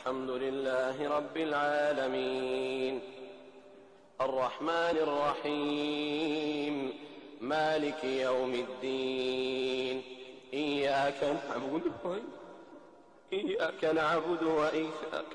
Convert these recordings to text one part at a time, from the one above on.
الحمد لله رب العالمين الرحمن الرحيم مالك يوم الدين إياك نعبد وإياك إياك نعبد وإياك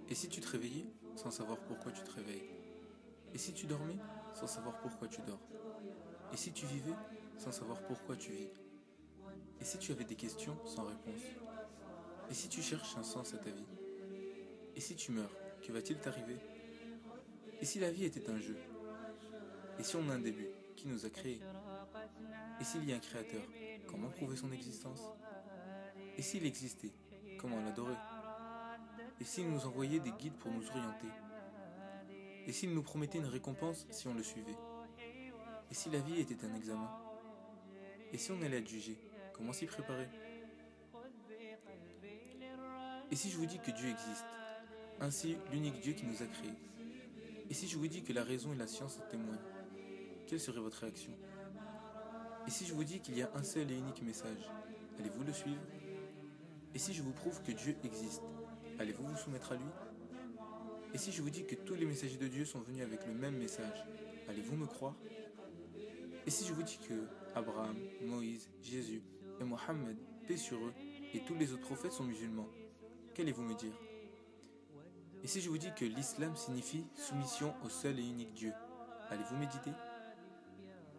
Et si tu te réveillais sans savoir pourquoi tu te réveilles? Et si tu dormais sans savoir pourquoi tu dors? Et si tu vivais sans savoir pourquoi tu vis? Et si tu avais des questions sans réponse? Et si tu cherches un sens à ta vie? Et si tu meurs, que va-t-il t'arriver? Et si la vie était un jeu? Et si on a un début, qui nous a créés? Et s'il y a un créateur, comment prouver son existence? Et s'il existait, comment l'adorer? Et s'il nous envoyait des guides pour nous orienter? Et s'il nous promettait une récompense si on le suivait? Et si la vie était un examen? Et si on allait être jugé, comment s'y préparer? Et si je vous dis que Dieu existe, ainsi l'unique Dieu qui nous a créés? Et si je vous dis que la raison et la science en témoignent, quelle serait votre réaction? Et si je vous dis qu'il y a un seul et unique message, allez-vous le suivre? Et si je vous prouve que Dieu existe, allez-vous vous soumettre à lui? Et si je vous dis que tous les messagers de Dieu sont venus avec le même message, allez-vous me croire? Et si je vous dis que Abraham, Moïse, Jésus et Mohammed, paix sur eux, et tous les autres prophètes sont musulmans, qu'allez-vous me dire? Et si je vous dis que l'islam signifie soumission au seul et unique Dieu, allez-vous méditer?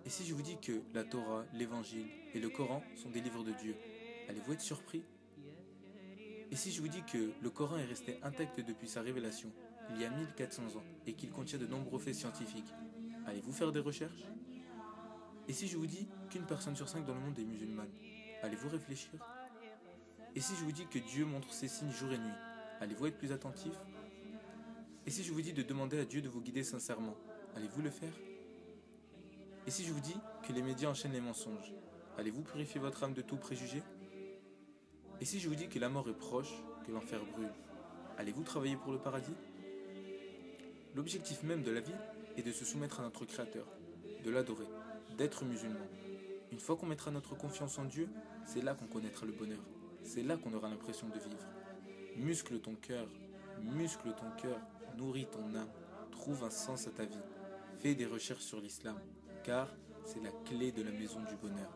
Et si je vous dis que la Torah, l'Évangile et le Coran sont des livres de Dieu, allez-vous être surpris? Et si je vous dis que le Coran est resté intact depuis sa révélation, il y a 1400 ans, et qu'il contient de nombreux faits scientifiques, allez-vous faire des recherches? Et si je vous dis qu'une personne sur 5 dans le monde est musulmane, allez-vous réfléchir? Et si je vous dis que Dieu montre ses signes jour et nuit, allez-vous être plus attentif? Et si je vous dis de demander à Dieu de vous guider sincèrement, allez-vous le faire? Et si je vous dis que les médias enchaînent les mensonges, allez-vous purifier votre âme de tout préjugé? Et si je vous dis que la mort est proche, que l'enfer brûle, allez-vous travailler pour le paradis? L'objectif même de la vie est de se soumettre à notre Créateur, de l'adorer, d'être musulman. Une fois qu'on mettra notre confiance en Dieu, c'est là qu'on connaîtra le bonheur. C'est là qu'on aura l'impression de vivre. Muscle ton cœur, nourris ton âme, trouve un sens à ta vie. Fais des recherches sur l'islam, car c'est la clé de la maison du bonheur.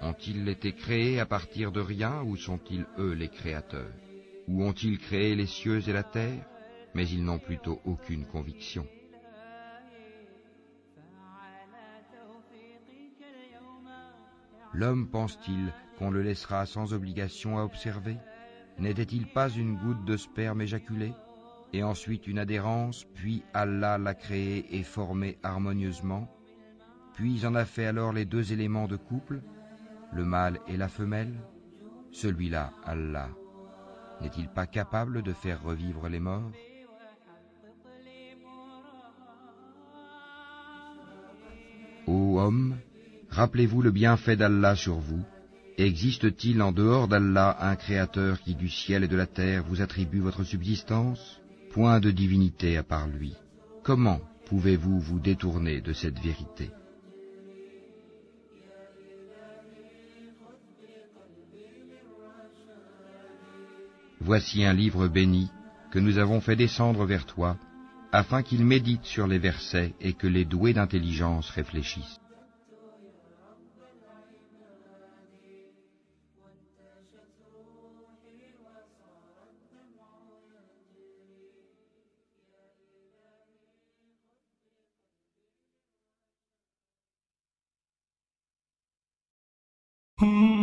Ont-ils été créés à partir de rien ou sont-ils eux les créateurs? Ou ont-ils créé les cieux et la terre, mais ils n'ont plutôt aucune conviction? L'homme pense-t-il qu'on le laissera sans obligation à observer? N'était-il pas une goutte de sperme éjaculé, et ensuite une adhérence, puis Allah l'a créé et formé harmonieusement, puis en a fait alors les deux éléments de couple, le mâle et la femelle? Celui-là, Allah, n'est-il pas capable de faire revivre les morts? Ô hommes, rappelez-vous le bienfait d'Allah sur vous. Existe-t-il en dehors d'Allah un créateur qui du ciel et de la terre vous attribue votre subsistance? Point de divinité à part lui. Comment pouvez-vous vous détourner de cette vérité? Voici un livre béni que nous avons fait descendre vers toi, afin qu'il médite sur les versets et que les doués d'intelligence réfléchissent. Hmm.